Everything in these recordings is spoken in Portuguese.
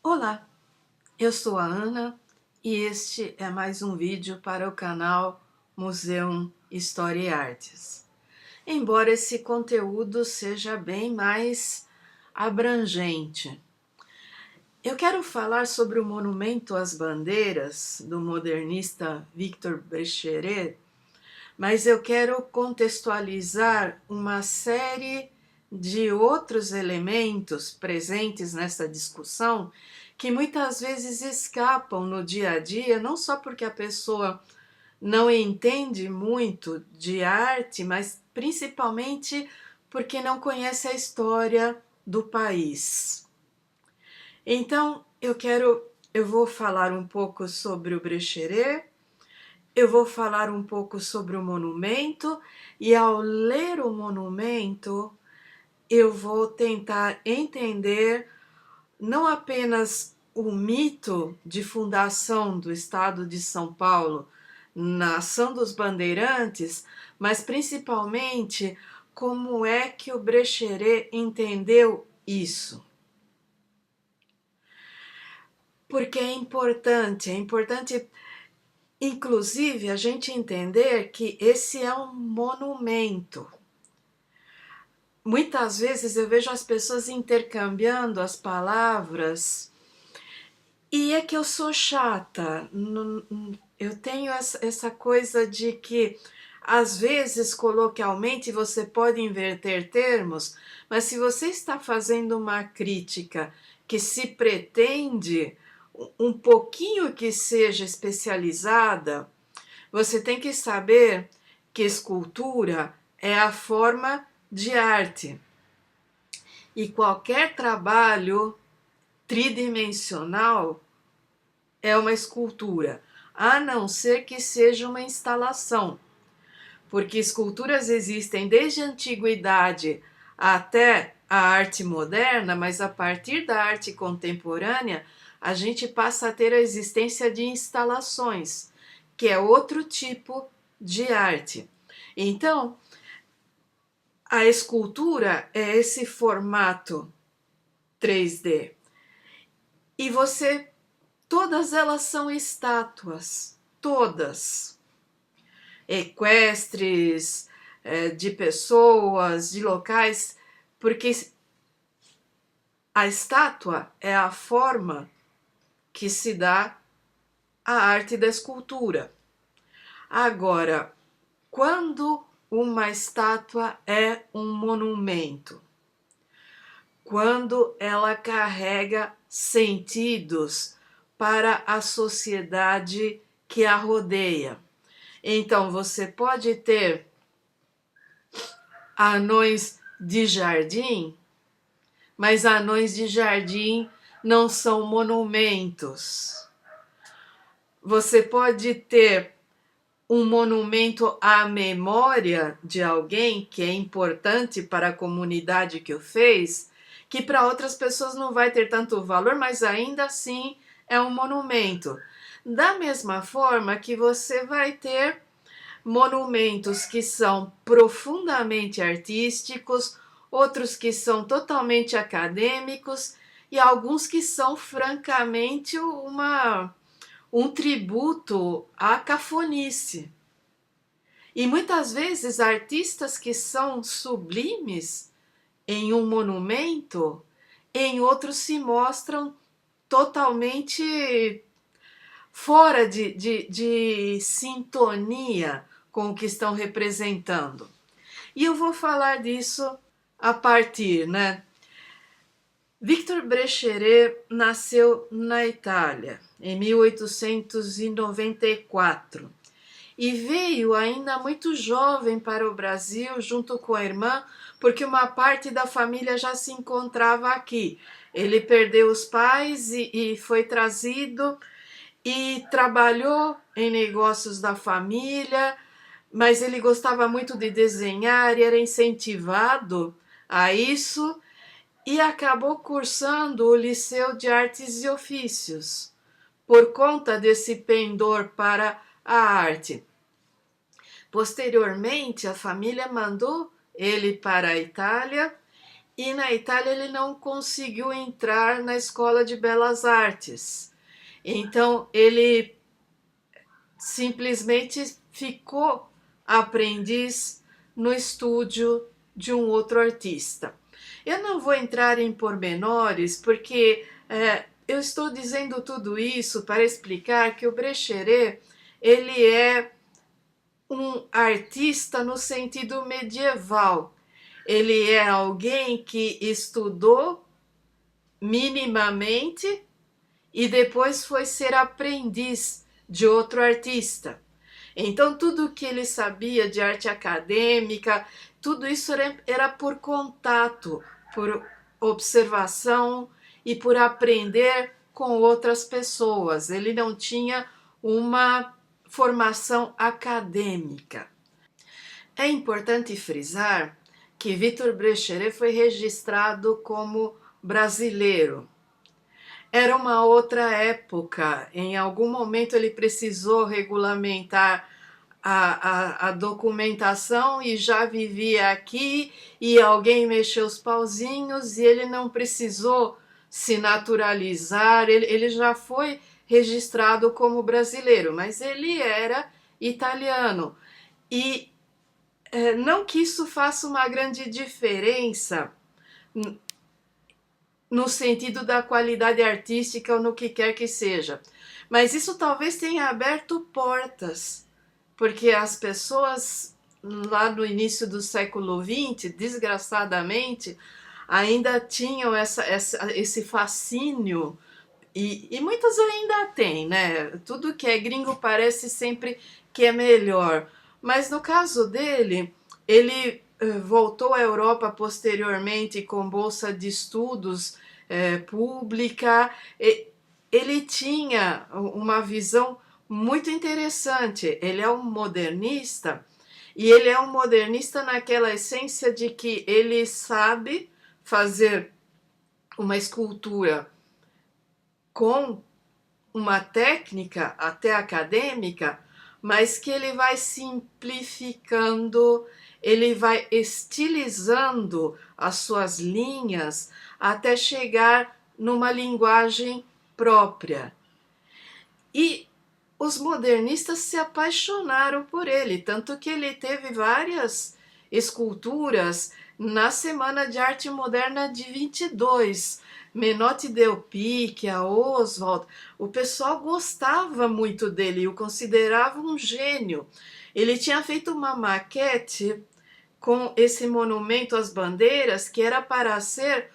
Olá, eu sou a Ana e este é mais um vídeo para o canal Museu História e Artes. Embora esse conteúdo seja bem mais abrangente, eu quero falar sobre o Monumento às Bandeiras, do modernista Victor Brecheret, mas eu quero contextualizar uma série de outros elementos presentes nessa discussão que muitas vezes escapam no dia a dia, não só porque a pessoa não entende muito de arte, mas principalmente porque não conhece a história do país. Então, eu vou falar um pouco sobre o Brecheret, eu vou falar um pouco sobre o monumento e, ao ler o monumento, eu vou tentar entender não apenas o mito de fundação do Estado de São Paulo na ação dos bandeirantes, mas principalmente como é que o Brecheret entendeu isso. Porque é importante inclusive a gente entender que esse é um monumento. Muitas vezes eu vejo as pessoas intercambiando as palavras e é que eu sou chata. Eu tenho essa coisa de que às vezes coloquialmente você pode inverter termos, mas se você está fazendo uma crítica que se pretende um pouquinho que seja especializada, você tem que saber que escultura é a forma de arte. E qualquer trabalho tridimensional é uma escultura, a não ser que seja uma instalação. Porque esculturas existem desde a antiguidade até a arte moderna, mas a partir da arte contemporânea, a gente passa a ter a existência de instalações, que é outro tipo de arte. Então, a escultura é esse formato 3D. E todas elas são estátuas, todas. Equestres, de pessoas, de locais, porque a estátua é a forma que se dá à arte da escultura. Agora, quando uma estátua é um monumento? Quando ela carrega sentidos para a sociedade que a rodeia. Então, você pode ter anões de jardim, mas anões de jardim não são monumentos. Você pode ter um monumento à memória de alguém que é importante para a comunidade que o fez, que para outras pessoas não vai ter tanto valor, mas ainda assim é um monumento. Da mesma forma que você vai ter monumentos que são profundamente artísticos, outros que são totalmente acadêmicos e alguns que são francamente um tributo à cafonice. E muitas vezes artistas que são sublimes em um monumento, em outros se mostram totalmente fora de sintonia com o que estão representando. E eu vou falar disso a partir, Victor Brecheret nasceu na Itália em 1894 e veio ainda muito jovem para o Brasil junto com a irmã, porque uma parte da família já se encontrava aqui. Ele perdeu os pais e foi trazido e trabalhou em negócios da família, mas ele gostava muito de desenhar e era incentivado a isso e acabou cursando o Liceu de Artes e Ofícios. Por conta desse pendor para a arte. Posteriormente, a família mandou ele para a Itália e na Itália ele não conseguiu entrar na Escola de Belas Artes. Então ele simplesmente ficou aprendiz no estúdio de um outro artista. Eu não vou entrar em pormenores porque eu estou dizendo tudo isso para explicar que o Brecheret ele é um artista no sentido medieval. Ele é alguém que estudou minimamente e depois foi ser aprendiz de outro artista. Então, tudo que ele sabia de arte acadêmica, tudo isso era por contato, por observação e por aprender com outras pessoas. Ele não tinha uma formação acadêmica. É importante frisar que Victor Brecheret foi registrado como brasileiro. Era uma outra época, em algum momento ele precisou regulamentar a documentação e já vivia aqui e alguém mexeu os pauzinhos e ele não precisou se naturalizar, ele já foi registrado como brasileiro, mas ele era italiano. E não que isso faça uma grande diferença no sentido da qualidade artística ou no que quer que seja, mas isso talvez tenha aberto portas, porque as pessoas lá no início do século XX, desgraçadamente, ainda tinham esse fascínio, e muitas ainda têm, né? Tudo que é gringo parece sempre que é melhor. Mas no caso dele, ele voltou à Europa posteriormente com bolsa de estudos pública. Ele tinha uma visão muito interessante. Ele é um modernista e ele é um modernista naquela essência de que ele sabe fazer uma escultura com uma técnica até acadêmica, mas que ele vai simplificando, ele vai estilizando as suas linhas até chegar numa linguagem própria. E os modernistas se apaixonaram por ele, tanto que ele teve várias esculturas na Semana de Arte Moderna de 22. Menotti Del Picchia, Oswald, o pessoal gostava muito dele, o considerava um gênio. Ele tinha feito uma maquete com esse monumento às bandeiras que era para ser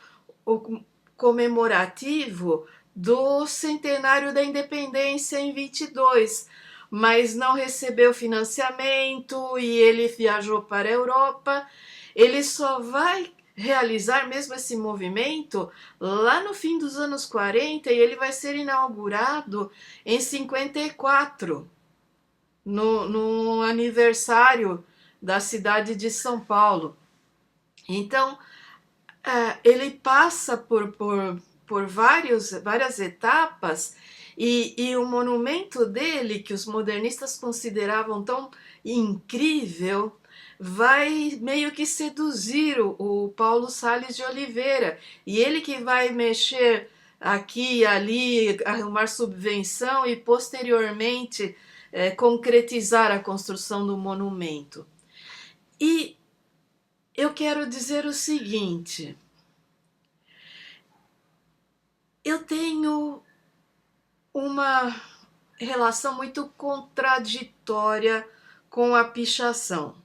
o comemorativo do centenário da independência em 22, mas não recebeu financiamento e ele viajou para a Europa. Ele só vai realizar mesmo esse movimento lá no fim dos anos 40 e ele vai ser inaugurado em 54, no aniversário da cidade de São Paulo. Então, ele passa por várias etapas e o monumento dele, que os modernistas consideravam tão incrível, vai meio que seduzir o Paulo Salles de Oliveira, e ele que vai mexer aqui e ali, arrumar subvenção e posteriormente concretizar a construção do monumento. E eu quero dizer o seguinte: eu tenho uma relação muito contraditória com a pichação.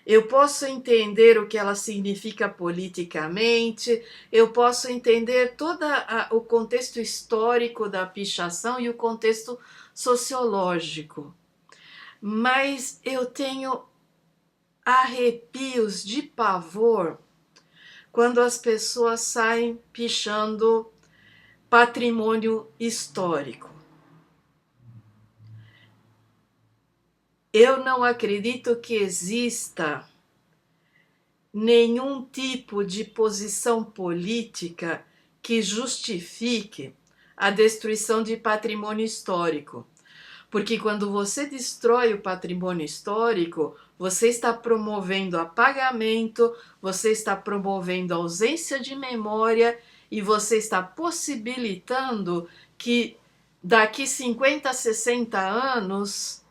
Eu posso entender o que ela significa politicamente, eu posso entender todo o contexto histórico da pichação e o contexto sociológico, mas eu tenho arrepios de pavor quando as pessoas saem pichando patrimônio histórico. Eu não acredito que exista nenhum tipo de posição política que justifique a destruição de patrimônio histórico, Porque quando você destrói o patrimônio histórico, você está promovendo apagamento, você está promovendo ausência de memória e você está possibilitando que daqui 50, 60 anos,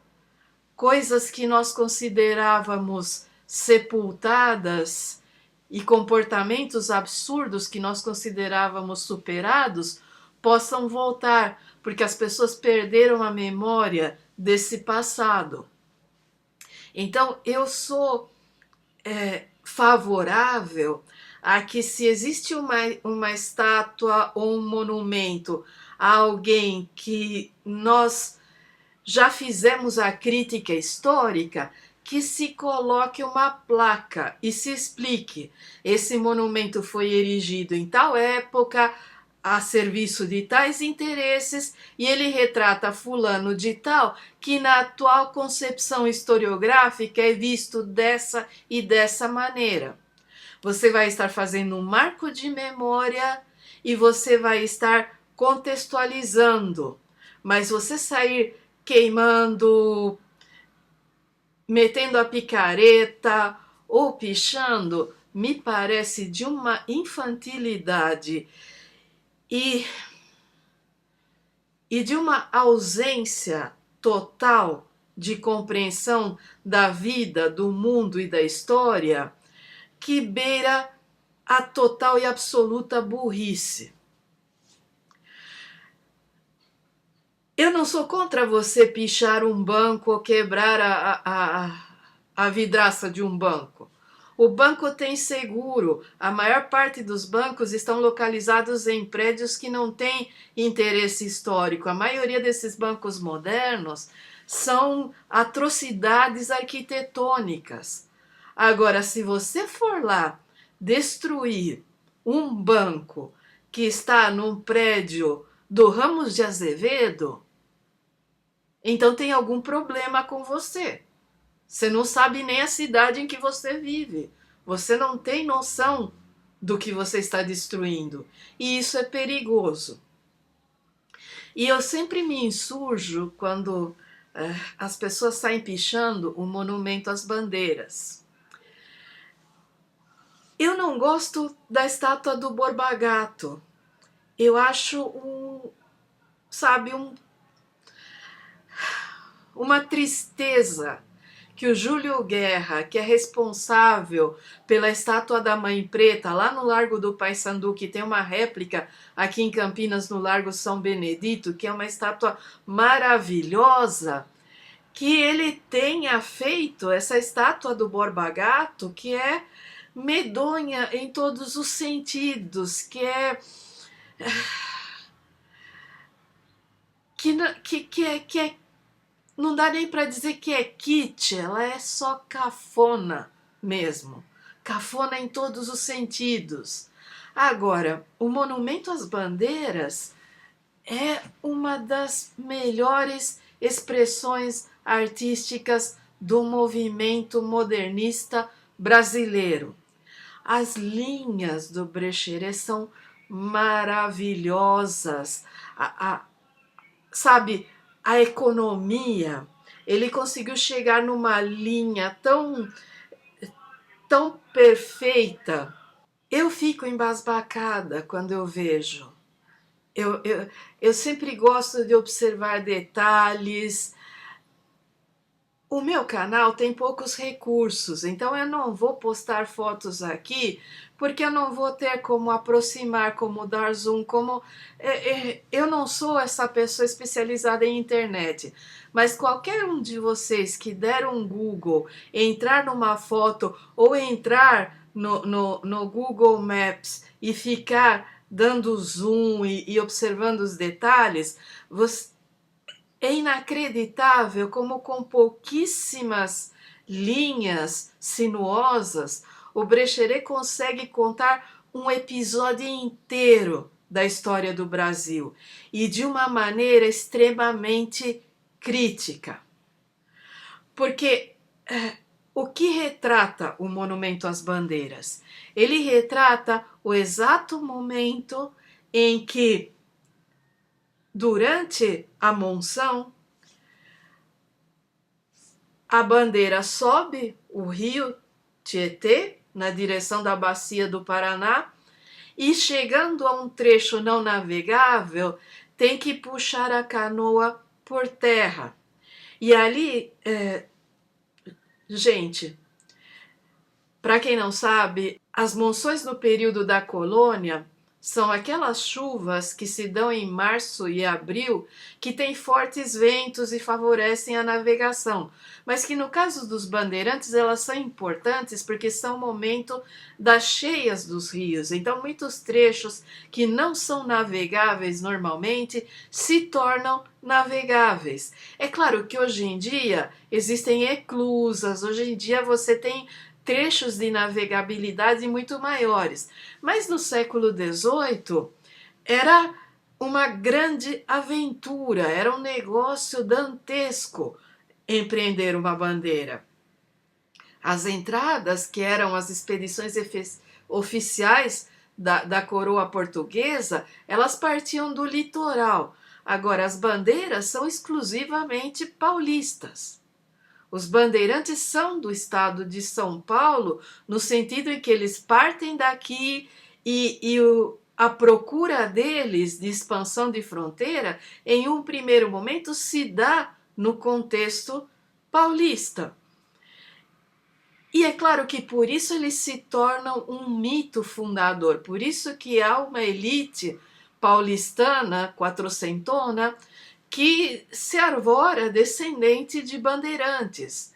coisas que nós considerávamos sepultadas e comportamentos absurdos que nós considerávamos superados possam voltar, porque as pessoas perderam a memória desse passado. Então, eu sou favorável a que, se existe uma estátua ou um monumento a alguém que nós já fizemos a crítica histórica, que se coloque uma placa e se explique: esse monumento foi erigido em tal época, a serviço de tais interesses, e ele retrata fulano de tal, que na atual concepção historiográfica é visto dessa e dessa maneira. Você vai estar fazendo um marco de memória e você vai estar contextualizando, mas você sair queimando, metendo a picareta ou pichando, me parece de uma infantilidade e de uma ausência total de compreensão da vida, do mundo e da história, que beira a total e absoluta burrice. Eu não sou contra você pichar um banco ou quebrar a vidraça de um banco. O banco tem seguro. A maior parte dos bancos estão localizados em prédios que não têm interesse histórico. A maioria desses bancos modernos são atrocidades arquitetônicas. Agora, se você for lá destruir um banco que está num prédio do Ramos de Azevedo, então tem algum problema com você. Você não sabe nem a cidade em que você vive. Você não tem noção do que você está destruindo. E isso é perigoso. E eu sempre me insurjo quando as pessoas saem pichando o monumento às bandeiras. Eu não gosto da estátua do Borba Gato. Eu acho uma tristeza que o Júlio Guerra, que é responsável pela estátua da Mãe Preta lá no Largo do Paissandu, que tem uma réplica aqui em Campinas no Largo São Benedito, que é uma estátua maravilhosa, que ele tenha feito essa estátua do Borba Gato, que é medonha em todos os sentidos, que é não dá nem para dizer que é kit, ela é só cafona mesmo. Cafona em todos os sentidos. Agora, o Monumento às Bandeiras é uma das melhores expressões artísticas do movimento modernista brasileiro. As linhas do Brecheret são maravilhosas. Sabe, a economia, ele conseguiu chegar numa linha tão perfeita. Eu fico embasbacada quando eu vejo. Eu sempre gosto de observar detalhes. O meu canal tem poucos recursos, então eu não vou postar fotos aqui, porque eu não vou ter como aproximar, como dar zoom, eu não sou essa pessoa especializada em internet. Mas qualquer um de vocês que der um Google, entrar numa foto ou entrar no Google Maps e ficar dando zoom e observando os detalhes, é inacreditável como, com pouquíssimas linhas sinuosas, o Brecheret consegue contar um episódio inteiro da história do Brasil, e de uma maneira extremamente crítica. Porque o que retrata o Monumento às Bandeiras? Ele retrata o exato momento em que, durante a monção, a bandeira sobe o rio Tietê, na direção da bacia do Paraná, e chegando a um trecho não navegável, tem que puxar a canoa por terra. E ali, gente, para quem não sabe, as monções no período da colônia são aquelas chuvas que se dão em março e abril, que têm fortes ventos e favorecem a navegação, mas que no caso dos bandeirantes elas são importantes porque são o momento das cheias dos rios. Então muitos trechos que não são navegáveis normalmente se tornam navegáveis. É claro que hoje em dia existem eclusas, hoje em dia você tem trechos de navegabilidade muito maiores. Mas no século XVIII era uma grande aventura, era um negócio dantesco empreender uma bandeira. As entradas, que eram as expedições oficiais da coroa portuguesa, elas partiam do litoral. Agora, as bandeiras são exclusivamente paulistas. Os bandeirantes são do estado de São Paulo, no sentido em que eles partem daqui a procura deles de expansão de fronteira, em um primeiro momento, se dá no contexto paulista. E é claro que por isso eles se tornam um mito fundador, por isso que há uma elite paulistana, quatrocentona, que se arvora descendente de bandeirantes.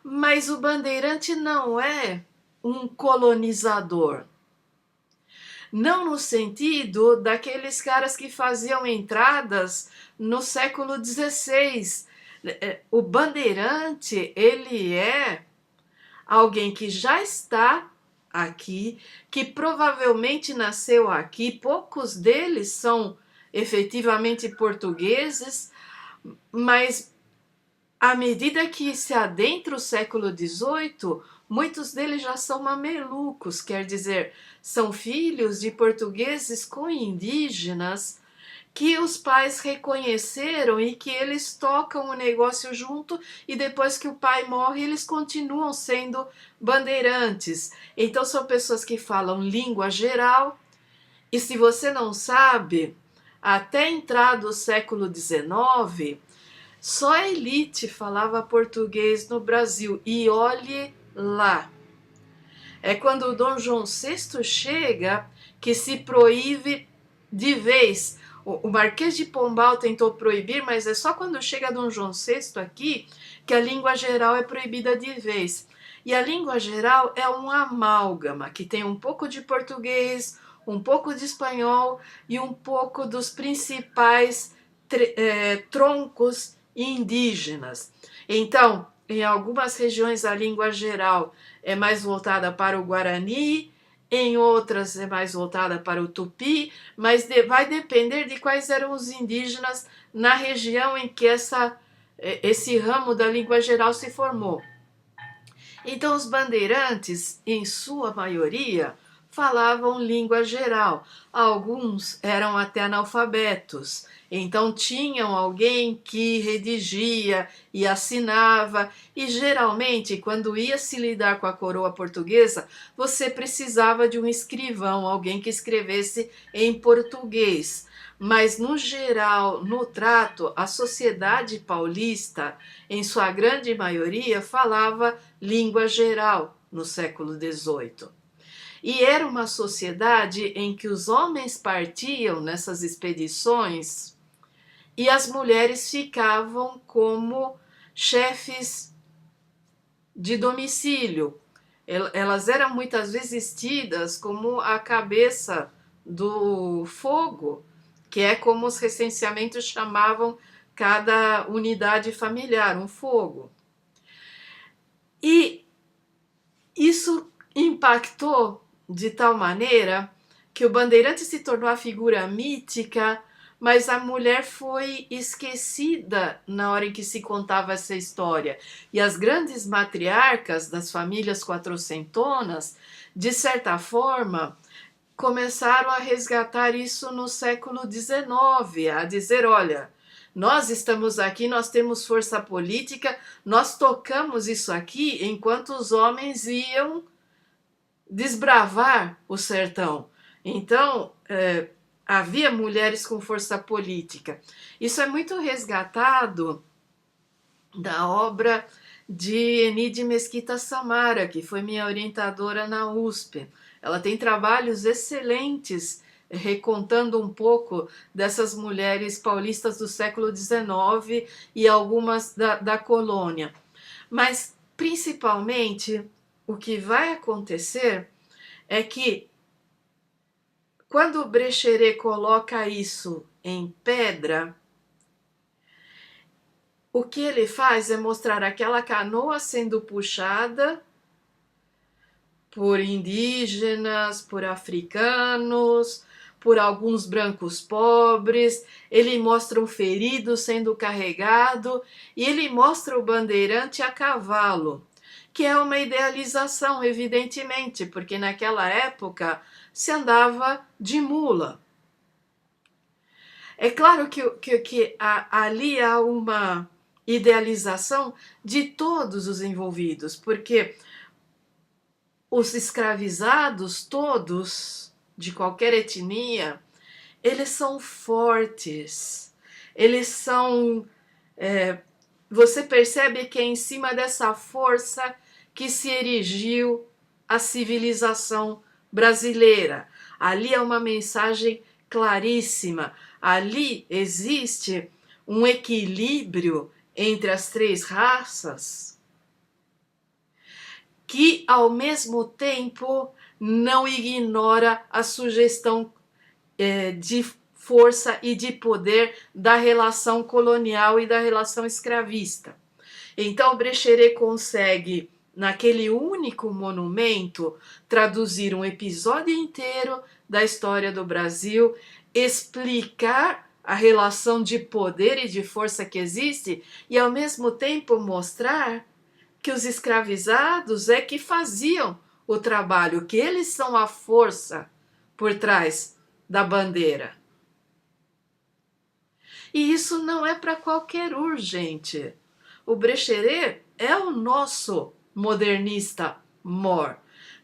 Mas o bandeirante não é um colonizador. Não no sentido daqueles caras que faziam entradas no século XVI. O bandeirante, ele é alguém que já está aqui, que provavelmente nasceu aqui, poucos deles são efetivamente portugueses, mas à medida que se adentra o século XVIII, muitos deles já são mamelucos, quer dizer, são filhos de portugueses com indígenas que os pais reconheceram e que eles tocam o negócio junto, e depois que o pai morre eles continuam sendo bandeirantes. Então são pessoas que falam língua geral, e se você não sabe, até entrado o século XIX, só a elite falava português no Brasil, e olhe lá. É quando o Dom João VI chega que se proíbe de vez. O Marquês de Pombal tentou proibir, mas é só quando chega Dom João VI aqui que a língua geral é proibida de vez. E a língua geral é um amálgama, que tem um pouco de português, um pouco de espanhol e um pouco dos principais troncos indígenas. Então, em algumas regiões a língua geral é mais voltada para o Guarani, em outras é mais voltada para o Tupi, mas vai depender de quais eram os indígenas na região em que esse ramo da língua geral se formou. Então, os bandeirantes, em sua maioria, falavam língua geral. Alguns eram até analfabetos, então tinham alguém que redigia e assinava, e geralmente, quando ia se lidar com a coroa portuguesa, você precisava de um escrivão, alguém que escrevesse em português. Mas, no geral, no trato, a sociedade paulista, em sua grande maioria, falava língua geral no século XVIII. E era uma sociedade em que os homens partiam nessas expedições e as mulheres ficavam como chefes de domicílio. Elas eram muitas vezes tidas como a cabeça do fogo, que é como os recenseamentos chamavam cada unidade familiar, um fogo. E isso impactou de tal maneira que o bandeirante se tornou a figura mítica, mas a mulher foi esquecida na hora em que se contava essa história. E as grandes matriarcas das famílias quatrocentonas, de certa forma, começaram a resgatar isso no século XIX, a dizer, olha, Nós estamos aqui, nós temos força política, nós tocamos isso aqui enquanto os homens iam desbravar o sertão. Então, havia mulheres com força política. Isso é muito resgatado da obra de Enide Mesquita Samara, que foi minha orientadora na USP. Ela tem trabalhos excelentes recontando um pouco dessas mulheres paulistas do século XIX e algumas da colônia. Mas, principalmente, o que vai acontecer é que, quando o Brecheret coloca isso em pedra, o que ele faz é mostrar aquela canoa sendo puxada por indígenas, por africanos, por alguns brancos pobres. Ele mostra um ferido sendo carregado e ele mostra o bandeirante a cavalo, que é uma idealização, evidentemente, porque naquela época se andava de mula. É claro que ali há uma idealização de todos os envolvidos, porque os escravizados, todos, de qualquer etnia, eles são fortes, eles são... você percebe que é em cima dessa força que se erigiu a civilização brasileira. Ali é uma mensagem claríssima. Ali existe um equilíbrio entre as três raças que, ao mesmo tempo, não ignora a sugestão de força e de poder da relação colonial e da relação escravista. Então, Brecheret consegue, naquele único monumento, traduzir um episódio inteiro da história do Brasil, explicar a relação de poder e de força que existe e, ao mesmo tempo, mostrar que os escravizados é que faziam o trabalho, que eles são a força por trás da bandeira. E isso não é para qualquer um, gente. O Brecheret é o nosso modernista mor.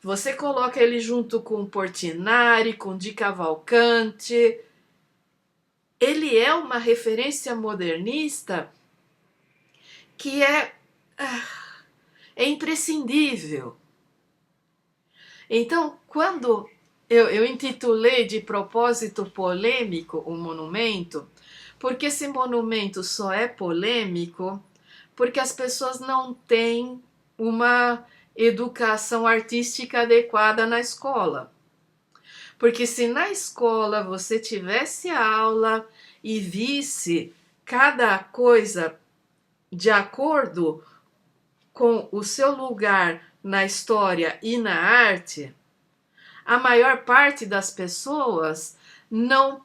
Você coloca ele junto com Portinari, com Di Cavalcanti. Ele é uma referência modernista que é imprescindível. Então, quando eu intitulei de propósito polêmico o monumento, porque esse monumento só é polêmico porque as pessoas não têm uma educação artística adequada na escola. Porque se na escola você tivesse aula e visse cada coisa de acordo com o seu lugar na história e na arte, a maior parte das pessoas não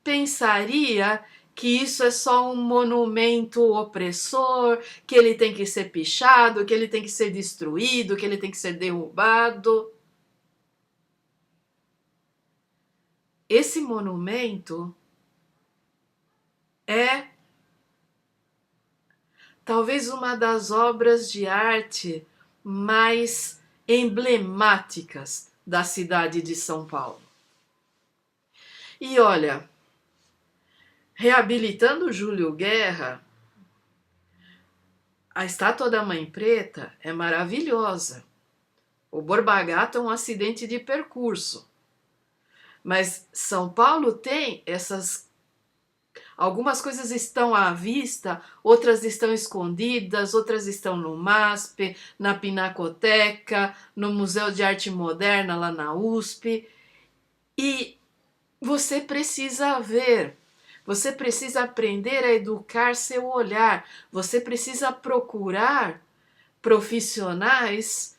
pensaria que isso é só um monumento opressor, que ele tem que ser pichado, que ele tem que ser destruído, que ele tem que ser derrubado. Esse monumento é talvez uma das obras de arte mais emblemáticas da cidade de São Paulo. E olha, reabilitando Júlio Guerra, a estátua da Mãe Preta é maravilhosa. O Borba Gato é um acidente de percurso. Mas São Paulo tem essas... Algumas coisas estão à vista, outras estão escondidas, outras estão no MASP, na Pinacoteca, no Museu de Arte Moderna, lá na USP. E você precisa ver, você precisa aprender a educar seu olhar, você precisa procurar profissionais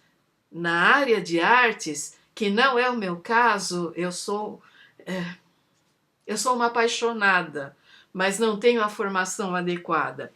na área de artes, que não é o meu caso. Eu sou uma apaixonada, mas não tenho a formação adequada.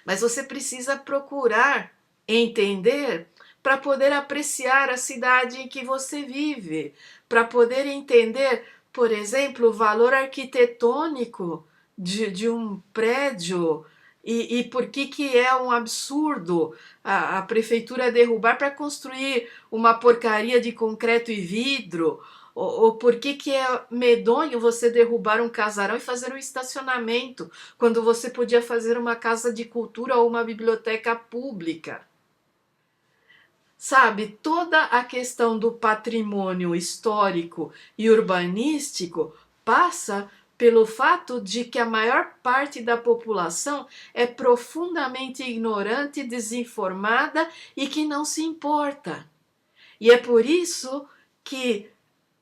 Mas você precisa procurar entender para poder apreciar a cidade em que você vive, para poder entender, por exemplo, o valor arquitetônico de um prédio e por que é um absurdo a prefeitura derrubar para construir uma porcaria de concreto e vidro, ou por que é medonho você derrubar um casarão e fazer um estacionamento quando você podia fazer uma casa de cultura ou uma biblioteca pública. Sabe, toda a questão do patrimônio histórico e urbanístico passa pelo fato de que a maior parte da população é profundamente ignorante, desinformada e que não se importa. E é por isso que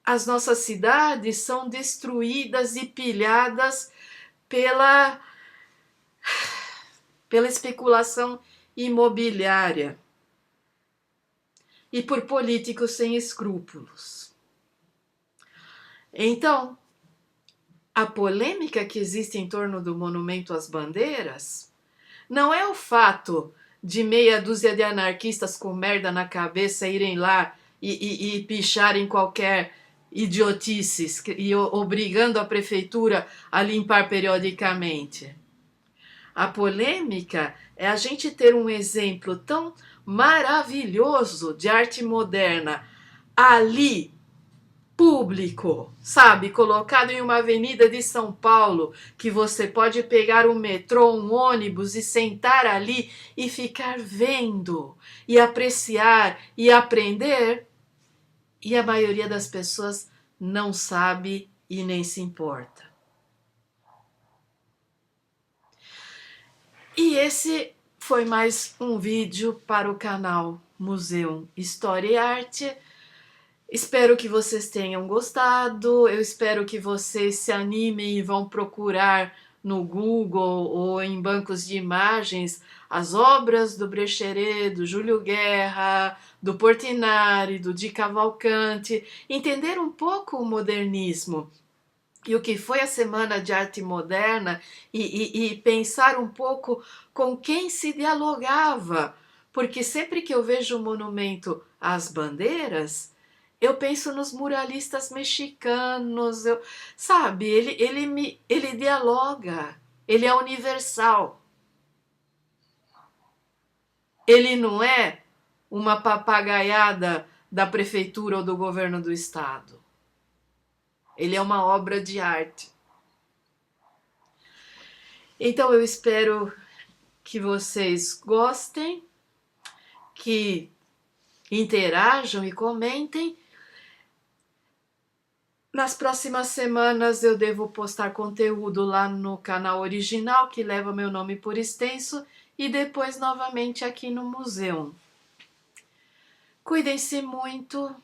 as nossas cidades são destruídas e pilhadas pela, pela especulação imobiliária e por políticos sem escrúpulos. Então, a polêmica que existe em torno do monumento às bandeiras não é o fato de meia dúzia de anarquistas com merda na cabeça irem lá e picharem qualquer idiotices e obrigando a prefeitura a limpar periodicamente. A polêmica é a gente ter um exemplo tão maravilhoso de arte moderna ali, público, sabe? Colocado em uma avenida de São Paulo, que você pode pegar um metrô, um ônibus e sentar ali e ficar vendo, e apreciar e aprender. E a maioria das pessoas não sabe e nem se importa. E esse foi mais um vídeo para o canal Museu História e Arte. Espero que vocês tenham gostado, eu espero que vocês se animem e vão procurar no Google ou em bancos de imagens as obras do Brecheret, do Júlio Guerra, do Portinari, do Di Cavalcanti, entender um pouco o modernismo e o que foi a Semana de Arte Moderna e pensar um pouco com quem se dialogava, porque sempre que eu vejo o monumento às bandeiras, eu penso nos muralistas mexicanos, sabe, ele dialoga, ele é universal. Ele não é uma papagaiada da prefeitura ou do governo do estado. Ele é uma obra de arte. Então eu espero que vocês gostem, que interajam e comentem. Nas próximas semanas eu devo postar conteúdo lá no canal original, que leva meu nome por extenso, e depois novamente aqui no museu. Cuidem-se muito,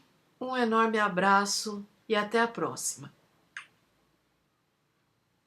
um enorme abraço e até a próxima.